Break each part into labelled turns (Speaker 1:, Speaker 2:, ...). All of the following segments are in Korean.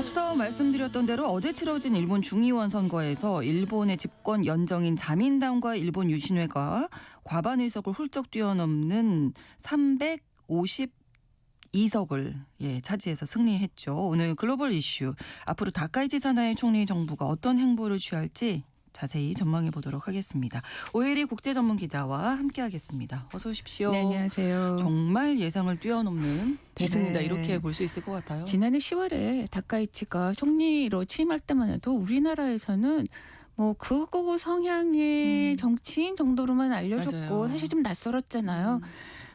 Speaker 1: 앞서 말씀드렸던 대로 어제 치러진 일본 중의원 선거에서 일본의 집권 연정인 자민당과 일본 유신회가 과반 의석을 훌쩍 뛰어넘는 352석을 차지해서 승리했죠. 오늘 글로벌 이슈, 앞으로 다카이치 사나이 총리 정부가 어떤 행보를 취할지 자세히 전망해 보도록 하겠습니다. 오혜리 국제전문기자와 함께하겠습니다. 어서 오십시오.
Speaker 2: 네, 안녕하세요.
Speaker 1: 정말 예상을 뛰어넘는 대승이다,
Speaker 2: 네.
Speaker 1: 이렇게 볼 수 있을 것 같아요.
Speaker 2: 지난해 10월에 다카이치가 총리로 취임할 때만 해도 우리나라에서는 뭐 극우 성향의 정치인 정도로만 알려졌고
Speaker 1: 맞아요.
Speaker 2: 사실 좀 낯설었잖아요.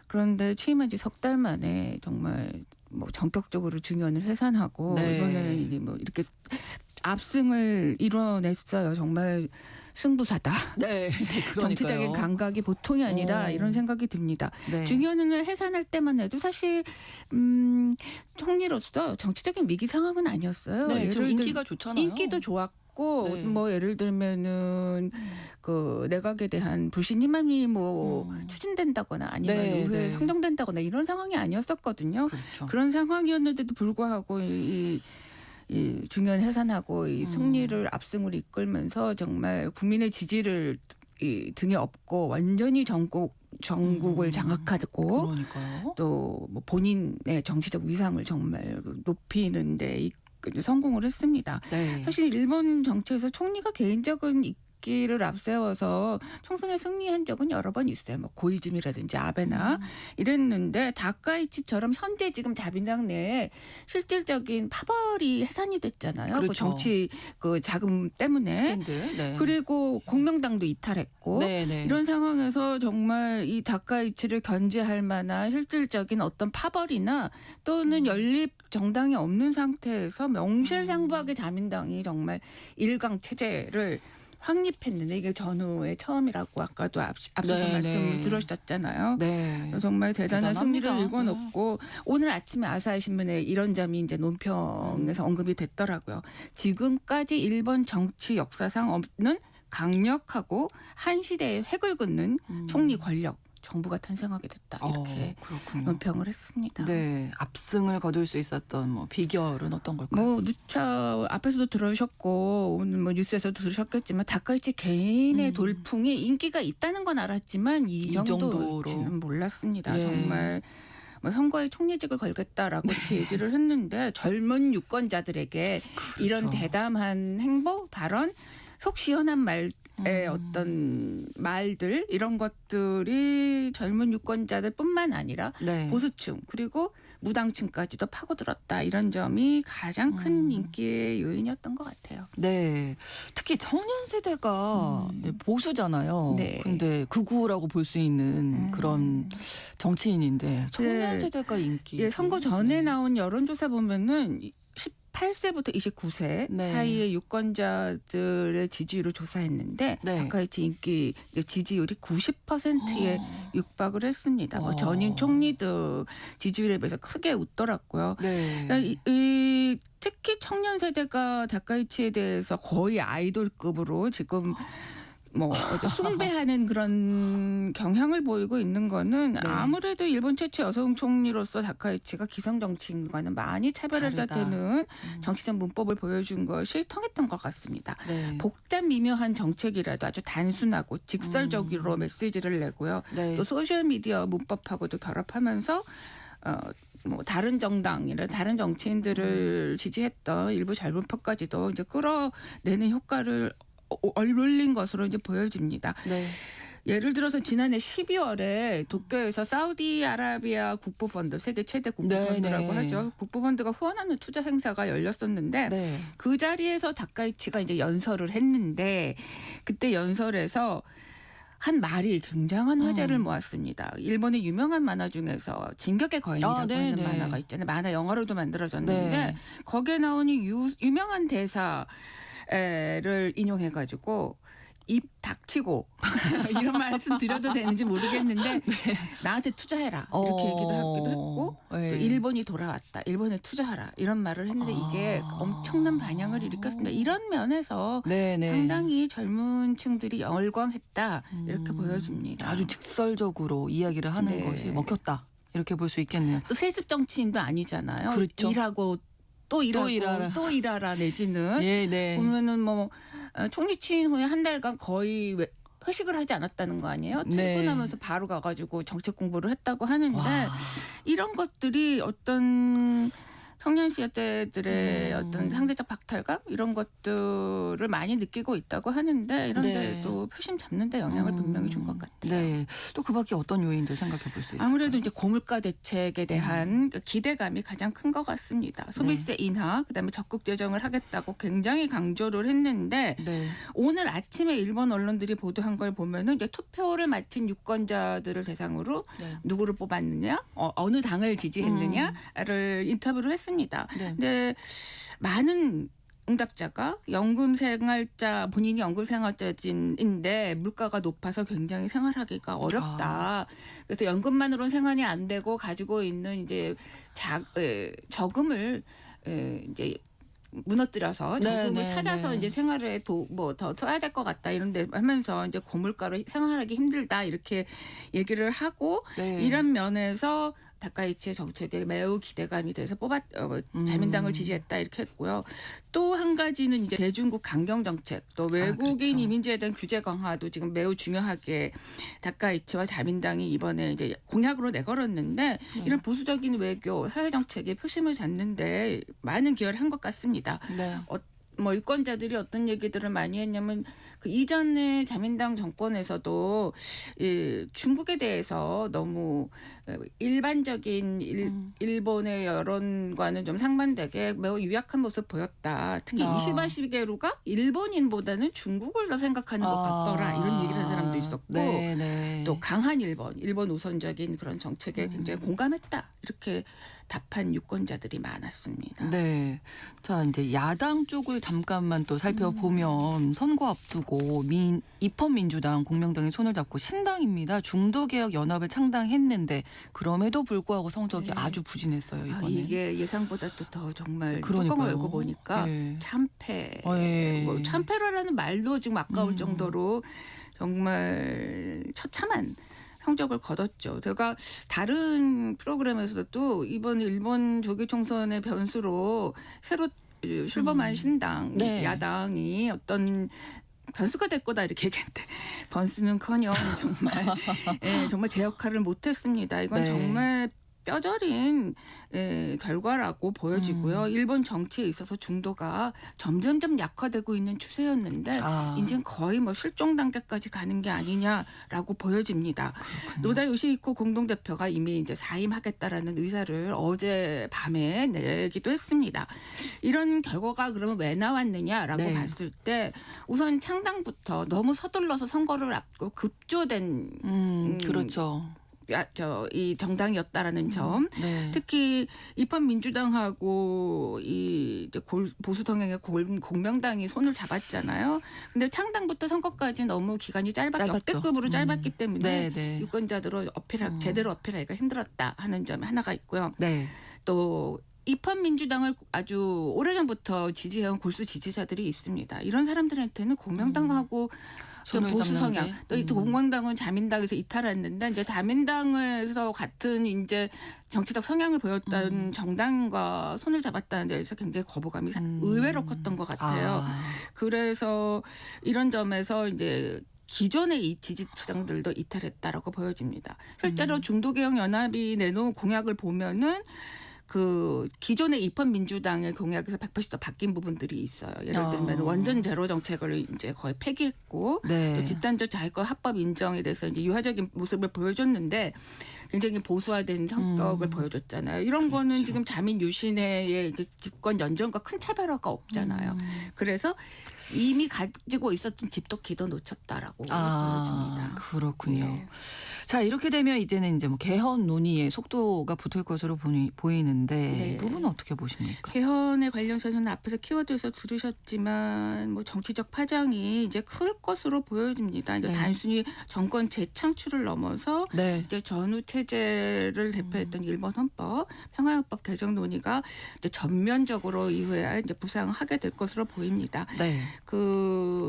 Speaker 2: 그런데 취임한 지 석 달 만에 정말 뭐 전격적으로 중의원을 해산하고
Speaker 1: 네.
Speaker 2: 이번에 이제 뭐 이렇게 압승을 이뤄냈어요. 정말 승부사다.
Speaker 1: 네,
Speaker 2: 정치적인 감각이 보통이 아니다. 이런 생각이 듭니다.
Speaker 1: 네.
Speaker 2: 중의원을 해산할 때만 해도 사실 총리로서 정치적인 위기 상황은 아니었어요.
Speaker 1: 네, 지금
Speaker 2: 예를
Speaker 1: 인기가 좋잖아요.
Speaker 2: 인기도 좋았고
Speaker 1: 네.
Speaker 2: 뭐 예를 들면은 그 내각에 대한 불신 희망이 뭐 추진된다거나 아니면
Speaker 1: 네,
Speaker 2: 의회에
Speaker 1: 네.
Speaker 2: 상정된다거나 이런 상황이 아니었었거든요.
Speaker 1: 그렇죠.
Speaker 2: 그런 상황이었는데도 불구하고 이 중요한 해산하고 이 승리를 압승으로 이끌면서 정말 국민의 지지를 등에 업고 완전히 전국을 장악하고
Speaker 1: 그러니까요.
Speaker 2: 또 뭐 본인의 정치적 위상을 정말 높이는데 성공을 했습니다.
Speaker 1: 네.
Speaker 2: 사실 일본 정치에서 총리가 개인적인 를 앞세워서 총선에 승리한 적은 여러 번 있어요. 뭐 고이즈미라든지 아베나 이랬는데 다카이치처럼 현재 지금 자민당 내에 실질적인 파벌이 해산이 됐잖아요.
Speaker 1: 그렇죠.
Speaker 2: 그 정치 그 자금 때문에.
Speaker 1: 스캔들. 네.
Speaker 2: 그리고 공명당도 이탈했고
Speaker 1: 네, 네.
Speaker 2: 이런 상황에서 정말 이 다카이치를 견제할 만한 실질적인 어떤 파벌이나 또는 연립 정당이 없는 상태에서 명실상부하게 자민당이 정말 일강 체제를 확립했는데 이게 전후의 처음이라고 아까도 앞서서
Speaker 1: 네,
Speaker 2: 말씀을
Speaker 1: 네.
Speaker 2: 들으셨잖아요.
Speaker 1: 네.
Speaker 2: 정말 대단한
Speaker 1: 대단합니다.
Speaker 2: 승리를 일궈놓고 오늘 아침에 아사히 신문에 이런 점이 이제 논평에서 언급이 됐더라고요. 지금까지 일본 정치 역사상 없는 강력하고 한 시대의 획을 긋는 총리 권력 정부가 탄생하게 됐다. 이렇게
Speaker 1: 그렇군요.
Speaker 2: 논평을 했습니다.
Speaker 1: 네, 압승을 거둘 수 있었던 뭐 비결은 어떤 걸까요?
Speaker 2: 뭐 누차 앞에서도 들으셨고 오늘 뭐 뉴스에서도 들으셨겠지만 다카이치 개인의 돌풍이 인기가 있다는 건 알았지만 이 정도로는 몰랐습니다.
Speaker 1: 예.
Speaker 2: 정말 뭐 선거에 총리직을 걸겠다라고 이렇게 얘기를 했는데 젊은 유권자들에게 이런 대담한 행보, 발언, 속 시원한 말의 어떤 말들 이런 것들이 젊은 유권자들뿐만 아니라
Speaker 1: 네.
Speaker 2: 보수층 그리고 무당층까지도 파고들었다. 이런 점이 가장 큰 인기의 요인이었던 것 같아요.
Speaker 1: 네. 특히 청년 세대가 보수잖아요.
Speaker 2: 네.
Speaker 1: 근데 극우라고 볼 수 있는 그런 정치인인데 청년
Speaker 2: 네.
Speaker 1: 세대가 인기.
Speaker 2: 예, 선거 전에 나온 여론조사 보면은 18세부터 29세
Speaker 1: 네.
Speaker 2: 사이의 유권자들의 지지율을 조사했는데
Speaker 1: 네.
Speaker 2: 다카이치 인기 지지율이 90%에 육박을 했습니다. 뭐 전임 총리들 지지율에 비해서 크게 웃더라고요.
Speaker 1: 네.
Speaker 2: 그러니까 특히 청년 세대가 다카이치에 대해서 거의 아이돌급으로 지금 뭐 숭배하는 그런 경향을 보이고 있는 거는
Speaker 1: 네.
Speaker 2: 아무래도 일본 최초 여성 총리로서 다카이치가 기성 정치인과는 많이 차별을
Speaker 1: 다르다.
Speaker 2: 다투는 정치적 문법을 보여준 것이 통했던 것 같습니다.
Speaker 1: 네.
Speaker 2: 복잡 미묘한 정책이라도 아주 단순하고 직설적으로 메시지를 내고요.
Speaker 1: 네.
Speaker 2: 또 소셜미디어 문법하고도 결합하면서 뭐 다른 정당이나 다른 정치인들을 지지했던 일부 젊은 표까지도 이제 끌어내는 효과를 얼굴린 것으로 이제 보여집니다.
Speaker 1: 네.
Speaker 2: 예를 들어서 지난해 12월에 도쿄에서 사우디아라비아 국부펀드 세계 최대 국부펀드라고
Speaker 1: 네, 네.
Speaker 2: 하죠. 국부펀드가 후원하는 투자 행사가 열렸었는데
Speaker 1: 네.
Speaker 2: 그 자리에서 다카이치가 이제 연설을 했는데 그때 연설에서 한 말이 굉장한 화제를 모았습니다. 일본의 유명한 만화 중에서 진격의 거인이라고
Speaker 1: 네,
Speaker 2: 하는
Speaker 1: 네.
Speaker 2: 만화가 있잖아요. 만화 영화로도 만들어졌는데
Speaker 1: 네.
Speaker 2: 거기에 나오는 유명한 대사를 인용해가지고 입 닥치고 이런 말씀 드려도 되는지 모르겠는데 나한테 투자해라 이렇게 얘기도 하기도 했고
Speaker 1: 네.
Speaker 2: 또 일본이 돌아왔다. 일본에 투자하라 이런 말을 했는데 이게 엄청난 반향을 일으켰습니다. 이런 면에서
Speaker 1: 네네.
Speaker 2: 상당히 젊은 층들이 열광했다 이렇게 보여집니다.
Speaker 1: 아주 직설적으로 이야기를 하는
Speaker 2: 네.
Speaker 1: 것이 먹혔다. 이렇게 볼 수 있겠네요.
Speaker 2: 또 세습 정치인도 아니잖아요.
Speaker 1: 그렇죠.
Speaker 2: 일하고 또 일하고
Speaker 1: 일하라.
Speaker 2: 또 일하라 내지는
Speaker 1: 예, 네.
Speaker 2: 보면은 뭐 총리 취임 후에 한 달간 거의 회식을 하지 않았다는 거 아니에요?
Speaker 1: 네.
Speaker 2: 출근하면서 바로 가가지고 정책 공부를 했다고 하는데
Speaker 1: 와.
Speaker 2: 이런 것들이 어떤 청년 시대들의 어떤 상대적 박탈감 이런 것들을 많이 느끼고 있다고 하는데 이런
Speaker 1: 네.
Speaker 2: 데도 표심 잡는 데 영향을 분명히 준 것 같아요.
Speaker 1: 네. 또 그밖에 어떤 요인들 생각해 볼 수 있을까요?
Speaker 2: 아무래도 이제 고물가 대책에 대한 그 기대감이 가장 큰 것 같습니다. 소비세 인하, 그다음에 적극 재정을 하겠다고 굉장히 강조를 했는데
Speaker 1: 네.
Speaker 2: 오늘 아침에 일본 언론들이 보도한 걸 보면은 이제 투표를 마친 유권자들을 대상으로
Speaker 1: 네.
Speaker 2: 누구를 뽑았느냐, 어느 당을 지지했느냐를 인터뷰를 했습니다.
Speaker 1: 네.
Speaker 2: 근데 많은 응답자가 연금생활자 본인이 연금생활자인데 물가가 높아서 굉장히 생활하기가 어렵다. 그래서 연금만으로는 생활이 안 되고 가지고 있는 이제 저금을 이제 무너뜨려서 저금을
Speaker 1: 네,
Speaker 2: 찾아서
Speaker 1: 네.
Speaker 2: 이제 생활에 뭐 더 써야 될 것 같다 이런데 하면서 이제 고물가로 생활하기 힘들다 이렇게 얘기를 하고
Speaker 1: 네.
Speaker 2: 이런 면에서 다카이치의 정책에 매우 기대감이 돼서 자민당을 지지했다 이렇게 했고요. 또 한 가지는 이제 대중국 강경 정책, 또 외국인
Speaker 1: 그렇죠.
Speaker 2: 이민지에 대한 규제 강화도 지금 매우 중요하게 다카이치와 자민당이 이번에 이제 공약으로 내걸었는데 이런 보수적인 외교, 사회 정책에 표심을 잡는데 많은 기여를 한 것 같습니다.
Speaker 1: 네.
Speaker 2: 뭐 유권자들이 어떤 얘기들을 많이 했냐면 그 이전에 자민당 정권에서도 중국에 대해서 너무 일반적인 일본의 여론과는 좀 상반되게 매우 유약한 모습 보였다. 특히 21, 22개로가 일본인보다는 중국을 더 생각하는 것 같더라. 이런 얘기를 한 사람도 있었고
Speaker 1: 네, 네.
Speaker 2: 또 강한 일본 우선적인 그런 정책에 굉장히 공감했다. 이렇게 답한 유권자들이 많았습니다.
Speaker 1: 네. 자, 이제 야당 쪽을 잠깐만 또 살펴보면 선거 앞두고 입헌민주당, 공명당이 손을 잡고 신당입니다. 중도개혁연합을 창당했는데 그럼에도 불구하고 성적이
Speaker 2: 네.
Speaker 1: 아주 부진했어요. 이번에.
Speaker 2: 이게 예상보다도 더 정말
Speaker 1: 그러니까요.
Speaker 2: 뚜껑을 열고 보니까
Speaker 1: 네.
Speaker 2: 참패.
Speaker 1: 네.
Speaker 2: 뭐 참패라는 말도 지금 아까울 정도로 정말 처참한 성적을 거뒀죠. 제가 다른 프로그램에서도 이번 일본 조기 총선의 변수로 새로 출범한 신당,
Speaker 1: 네.
Speaker 2: 야당이 어떤 변수가 될 거다 이렇게 얘기했는데 변수는커녕 정말 제 역할을 못했습니다. 이건
Speaker 1: 네.
Speaker 2: 정말 뼈저린 결과라고 보여지고요. 일본 정치에 있어서 중도가 점점점 약화되고 있는 추세였는데 이제는 거의 뭐 실종 단계까지 가는 게 아니냐라고 보여집니다. 노다 요시히코 공동대표가 이미 이제 사임하겠다라는 의사를 어제 밤에 내기도 했습니다. 이런 결과가 그러면 왜 나왔느냐라고
Speaker 1: 네.
Speaker 2: 봤을 때 우선 창당부터 너무 서둘러서 선거를 앞두고 급조된
Speaker 1: 그렇죠.
Speaker 2: 이 정당이었다라는 점,
Speaker 1: 네.
Speaker 2: 특히 입헌민주당하고 이 보수 성향의 공명당이 손을 잡았잖아요. 근데 창당부터 선거까지 너무 기간이
Speaker 1: 짧았죠.
Speaker 2: 역대급으로 짧았기 때문에
Speaker 1: 네, 네.
Speaker 2: 유권자들을 제대로 어필하기가 힘들었다 하는 점이 하나가 있고요.
Speaker 1: 네.
Speaker 2: 또 입헌민주당을 아주 오래전부터 지지해온 골수 지지자들이 있습니다. 이런 사람들한테는 공명당하고 좀 보수 성향, 또 이 공명당은 자민당에서 이탈했는데 이제 자민당에서 같은 이제 정치적 성향을 보였던 정당과 손을 잡았다는 데에서 굉장히 거부감이 의외로 컸던 것 같아요. 그래서 이런 점에서 이제 기존의 이 지지층들도 이탈했다라고 보여집니다. 실제로 중도개혁연합이 내놓은 공약을 보면은 그 기존의 입헌민주당의 공약에서 180도 바뀐 부분들이 있어요. 예를 들면 원전 제로 정책을 이제 거의 폐기했고
Speaker 1: 네.
Speaker 2: 또 집단적 자위권 합법 인정에 대해서 이제 유화적인 모습을 보여줬는데 굉장히 보수화된 성격을 보여줬잖아요. 이런 거는
Speaker 1: 그렇죠.
Speaker 2: 지금 자민 유신의 집권 연정과 큰 차별화가 없잖아요. 그래서 이미 가지고 있었던 집도기도 놓쳤다라고 보여집니다.
Speaker 1: 그렇군요.
Speaker 2: 네.
Speaker 1: 자, 이렇게 되면 이제는 이제 뭐 개헌 논의에 속도가 붙을 것으로 보이는데
Speaker 2: 네.
Speaker 1: 이 부분은 어떻게 보십니까?
Speaker 2: 개헌에 관련해서는 앞에서 키워드에서 들으셨지만 뭐 정치적 파장이 이제 클 것으로 보여집니다. 이제
Speaker 1: 네.
Speaker 2: 단순히 정권 재창출을 넘어서
Speaker 1: 네.
Speaker 2: 이제 전후 체제를 대표했던 일본 헌법, 평화헌법 개정 논의가 이제 전면적으로 이후에 이제 부상하게 될 것으로 보입니다.
Speaker 1: 네.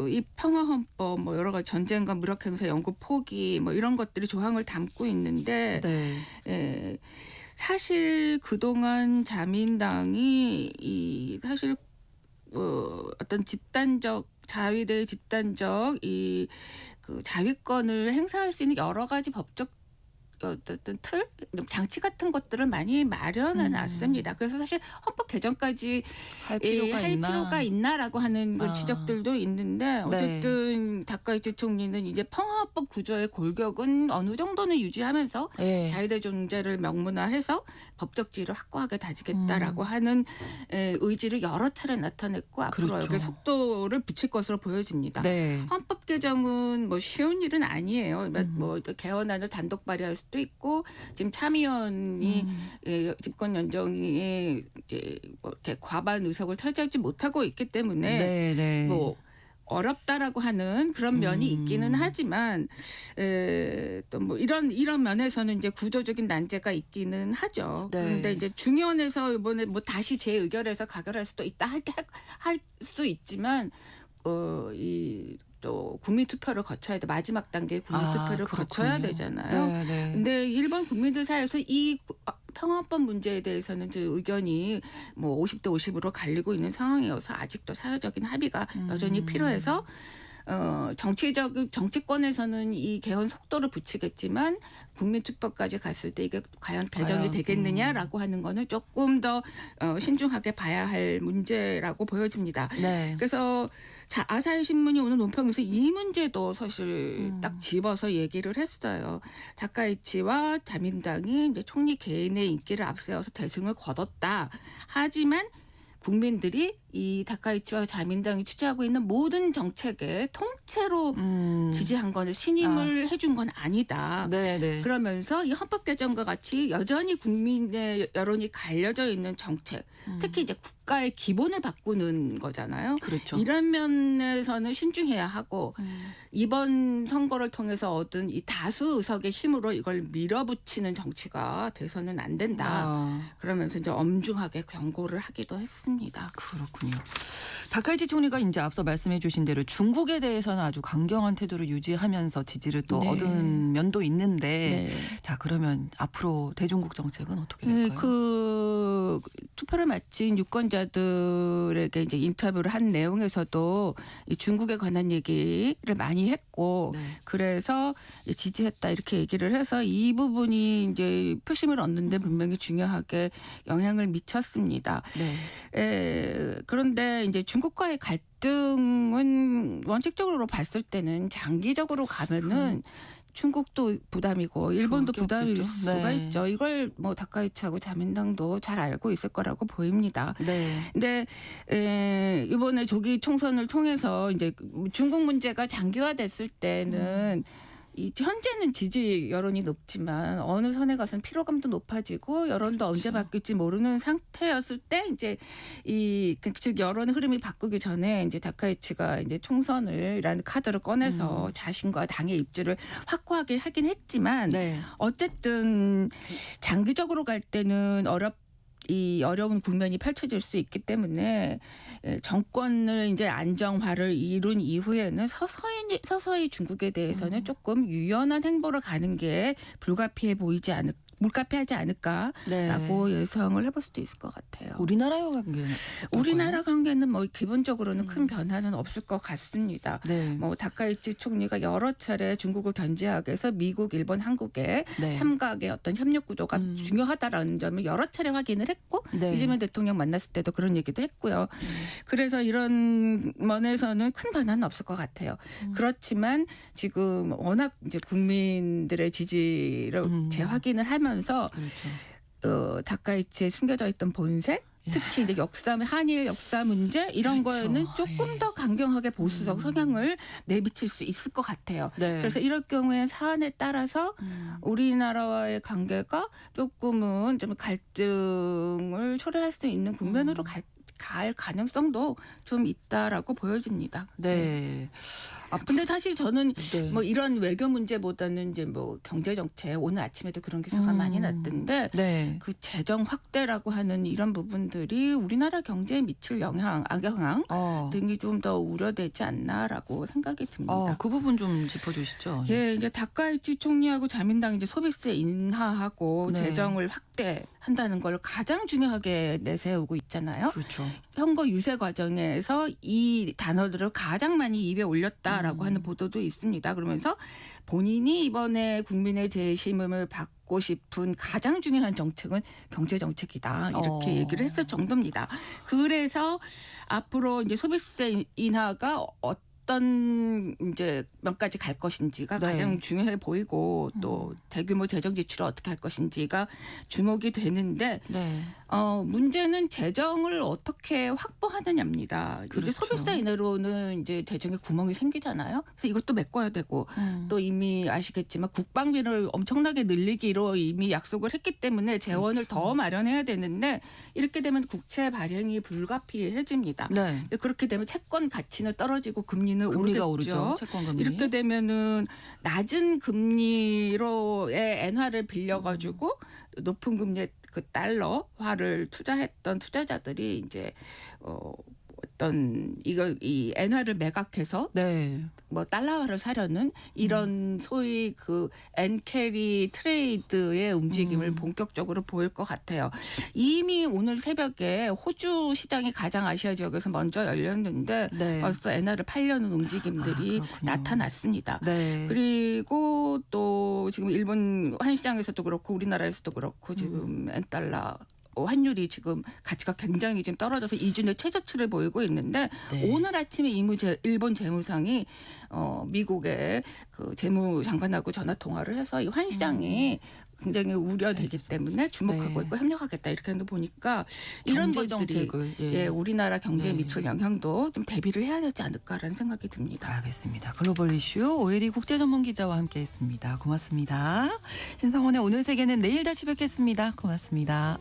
Speaker 2: 이 평화헌법 뭐 여러 가지 전쟁과 무력행사 영구 포기 뭐 이런 것들이 조항을 담고 있는데
Speaker 1: 네.
Speaker 2: 사실 그동안 자민당이 이 사실 어떤 집단적 자위대의 집단적 이 그 자위권을 행사할 수 있는 여러 가지 법적 어떤 틀, 장치 같은 것들을 많이 마련해 놨습니다. 그래서 사실 헌법 개정까지
Speaker 1: 할
Speaker 2: 할 필요가 있나라고 하는 그
Speaker 1: 아.
Speaker 2: 지적들도 있는데 어쨌든 다카이치 총리는 이제 평화헌법 구조의 골격은 어느 정도는 유지하면서
Speaker 1: 예.
Speaker 2: 자위대 존재를 명문화해서 법적 지위를 확고하게 다지겠다라고 하는 의지를 여러 차례 나타냈고 앞으로
Speaker 1: 그렇죠.
Speaker 2: 여기에 속도를 붙일 것으로 보여집니다.
Speaker 1: 네.
Speaker 2: 헌법 개정은 뭐 쉬운 일은 아니에요. 뭐 개헌안을 단독 발의할 수도 있고 지금 참의원이 집권 연정이 이제 뭐 이렇게 과반 의석을 차지하지 못하고 있기 때문에
Speaker 1: 네, 네.
Speaker 2: 뭐 어렵다라고 하는 그런 면이 있기는 하지만 또 뭐 이런 면에서는 이제 구조적인 난제가 있기는 하죠.
Speaker 1: 네.
Speaker 2: 그런데 이제 중의원에서 이번에 뭐 다시 재의결해서 가결할 수도 있다 할 수 있지만 이 또 국민 투표를 거쳐야 돼. 마지막 단계 국민 투표를 거쳐야 되잖아요.
Speaker 1: 네, 네.
Speaker 2: 근데 일본 국민들 사이에서 이 평화헌법 문제에 대해서는 이제 의견이 뭐 50대 50으로 갈리고 있는 상황이어서 아직도 사회적인 합의가 여전히 필요해서 정치권에서는 이 개헌 속도를 붙이겠지만 국민 투표까지 갔을 때 이게 과연 개정이 되겠느냐라고 하는 거는 조금 더 신중하게 봐야 할 문제라고 보여집니다.
Speaker 1: 네.
Speaker 2: 그래서 아사히 신문이 오늘 논평에서 이 문제도 사실 딱 집어서 얘기를 했어요. 다카이치와 자민당이 이제 총리 개인의 인기를 앞세워서 대승을 거뒀다. 하지만 국민들이 이 다카이치와 자민당이 추진하고 있는 모든 정책에 통째로 지지한 거는 신임을 해준 건 아니다.
Speaker 1: 네, 네.
Speaker 2: 그러면서 이 헌법 개정과 같이 여전히 국민의 여론이 갈려져 있는 정책, 특히 이제 국가의 기본을 바꾸는 거잖아요.
Speaker 1: 그렇죠.
Speaker 2: 이런 면에서는 신중해야 하고 이번 선거를 통해서 얻은 이 다수 의석의 힘으로 이걸 밀어붙이는 정치가 돼서는 안 된다. 그러면서 이제 엄중하게 경고를 하기도 했습니다.
Speaker 1: 그렇군요. 다카이치 총리가 이제 앞서 말씀해 주신 대로 중국에 대해서는 아주 강경한 태도를 유지하면서 지지를 또
Speaker 2: 네.
Speaker 1: 얻은 면도 있는데
Speaker 2: 네.
Speaker 1: 자 그러면 앞으로 대중국 정책은 어떻게 될까요?
Speaker 2: 그 투표를 마친 유권자들에게 이제 인터뷰를 한 내용에서도 이 중국에 관한 얘기를 많이 했고
Speaker 1: 네.
Speaker 2: 그래서 지지했다 이렇게 얘기를 해서 이 부분이 이제 표심을 얻는데 분명히 중요하게 영향을 미쳤습니다.
Speaker 1: 네.
Speaker 2: 그런데 이제 중국과의 갈등은 원칙적으로 봤을 때는 장기적으로 가면은 중국도 부담이고 일본도
Speaker 1: 좋을 게
Speaker 2: 부담일
Speaker 1: 없겠죠.
Speaker 2: 수가
Speaker 1: 네.
Speaker 2: 있죠. 이걸 뭐 다카이치하고 자민당도 잘 알고 있을 거라고 보입니다.
Speaker 1: 네.
Speaker 2: 근데 이번에 조기 총선을 통해서 이제 중국 문제가 장기화됐을 때는 이 현재는 지지 여론이 높지만 어느 선에 가서는 피로감도 높아지고 여론도 언제 바뀔지 모르는 상태였을 때 이제 즉 여론 흐름이 바꾸기 전에 이제 다카이치가 이제 총선을이라는 카드를 꺼내서 자신과 당의 입지를 확고하게 하긴 했지만
Speaker 1: 네.
Speaker 2: 어쨌든 장기적으로 갈 때는 이 어려운 국면이 펼쳐질 수 있기 때문에 정권을 이제 안정화를 이룬 이후에는 서서히 중국에 대해서는 조금 유연한 행보를 가는 게 불가피하지 않을까라고 예상을 해볼 수도 있을 것 같아요.
Speaker 1: 우리나라와 관계는
Speaker 2: 우리나라 관계는 뭐 기본적으로는 큰 변화는 없을 것 같습니다.
Speaker 1: 네.
Speaker 2: 뭐 다카이치 총리가 여러 차례 중국을 견제하기 위해서 미국, 일본, 한국의
Speaker 1: 네.
Speaker 2: 삼각의 어떤 협력 구도가 중요하다라는 점을 여러 차례 확인을 했고
Speaker 1: 네.
Speaker 2: 이재명 대통령 만났을 때도 그런 얘기도 했고요. 그래서 이런 면에서는 큰 변화는 없을 것 같아요. 그렇지만 지금 워낙 이제 국민들의 지지를 재확인을 하면서
Speaker 1: 그렇죠.
Speaker 2: 다카이치에 숨겨져 있던 본색 특히 이제 한일 역사 문제 이런
Speaker 1: 그렇죠.
Speaker 2: 거에는 조금 더 강경하게 보수적 성향을 내비칠 수 있을 것 같아요.
Speaker 1: 네.
Speaker 2: 그래서 이럴 경우에 사안에 따라서 우리나라와의 관계가 조금은 좀 갈등을 초래할 수 있는 국면으로 갈 가능성도 좀 있다라고 보여집니다.
Speaker 1: 네.
Speaker 2: 근데 사실 저는
Speaker 1: 네.
Speaker 2: 뭐 이런 외교 문제보다는 이제 뭐 경제 정책 오늘 아침에도 그런 기사가 많이 났던데
Speaker 1: 네.
Speaker 2: 그 재정 확대라고 하는 이런 부분들이 우리나라 경제에 미칠 영향, 악영향 등이 좀 더 우려되지 않나라고 생각이 듭니다.
Speaker 1: 그 부분 좀 짚어주시죠.
Speaker 2: 예, 이제 다카이치 총리하고 자민당 이제 소비세 인하하고
Speaker 1: 네.
Speaker 2: 재정을 확대한다는 걸 가장 중요하게 내세우고 있잖아요.
Speaker 1: 그렇죠.
Speaker 2: 선거 유세 과정에서 이 단어들을 가장 많이 입에 올렸다라고 하는 보도도 있습니다. 그러면서 본인이 이번에 국민의 재심을 받고 싶은 가장 중요한 정책은 경제 정책이다. 이렇게 얘기를 했을 정도입니다. 그래서 앞으로 이제 소비세 인하가 어떤 이제 몇까지 갈 것인지가
Speaker 1: 네.
Speaker 2: 가장 중요해 보이고 또 대규모 재정 지출을 어떻게 할 것인지가 주목이 되는데
Speaker 1: 네.
Speaker 2: 문제는 재정을 어떻게 확보하느냐입니다.
Speaker 1: 그렇죠.
Speaker 2: 이제 소비세 인하로는 이제 재정에 구멍이 생기잖아요. 그래서 이것도 메꿔야 되고 또 이미 아시겠지만 국방비를 엄청나게 늘리기로 이미 약속을 했기 때문에 재원을 더 마련해야 되는데 이렇게 되면 국채 발행이 불가피해집니다.
Speaker 1: 네.
Speaker 2: 그렇게 되면 채권 가치는 떨어지고 금리는
Speaker 1: 금리가
Speaker 2: 오르겠죠.
Speaker 1: 오르죠. 채권 금리.
Speaker 2: 이렇게 되면은 낮은 금리로의 엔화를 빌려가지고 높은 금리의 그 달러화를 투자했던 투자자들이 이제 어떤 이 엔화를 매각해서
Speaker 1: 네.
Speaker 2: 뭐 달러화를 사려는 이런 소위 그 엔캐리 트레이드의 움직임을 본격적으로 보일 것 같아요. 이미 오늘 새벽에 호주 시장이 가장 아시아 지역에서 먼저 열렸는데
Speaker 1: 네.
Speaker 2: 벌써 엔화를 팔려는 움직임들이
Speaker 1: 그렇군요.
Speaker 2: 나타났습니다.
Speaker 1: 네.
Speaker 2: 그리고 또 지금 일본 환시장에서도 그렇고 우리나라에서도 그렇고 지금 엔달러 환율이 지금 가치가 굉장히 지금 떨어져서 2주 내 최저치를 보이고 있는데
Speaker 1: 네.
Speaker 2: 오늘 아침에 일본 재무상이 미국의 그 재무장관하고 전화 통화를 해서 이 환시장이 굉장히 우려되기 때문에 주목하고
Speaker 1: 네.
Speaker 2: 있고 협력하겠다 이렇게 하는 거 보니까 이런
Speaker 1: 경제
Speaker 2: 것들이
Speaker 1: 정책을
Speaker 2: 예, 우리나라 경제에
Speaker 1: 네.
Speaker 2: 미칠 영향도 좀 대비를 해야 되지 않을까라는 생각이 듭니다.
Speaker 1: 알겠습니다. 글로벌 이슈 오혜리 국제 전문 기자와 함께했습니다. 고맙습니다. 신성원의 오늘 세계는 내일 다시 뵙겠습니다. 고맙습니다.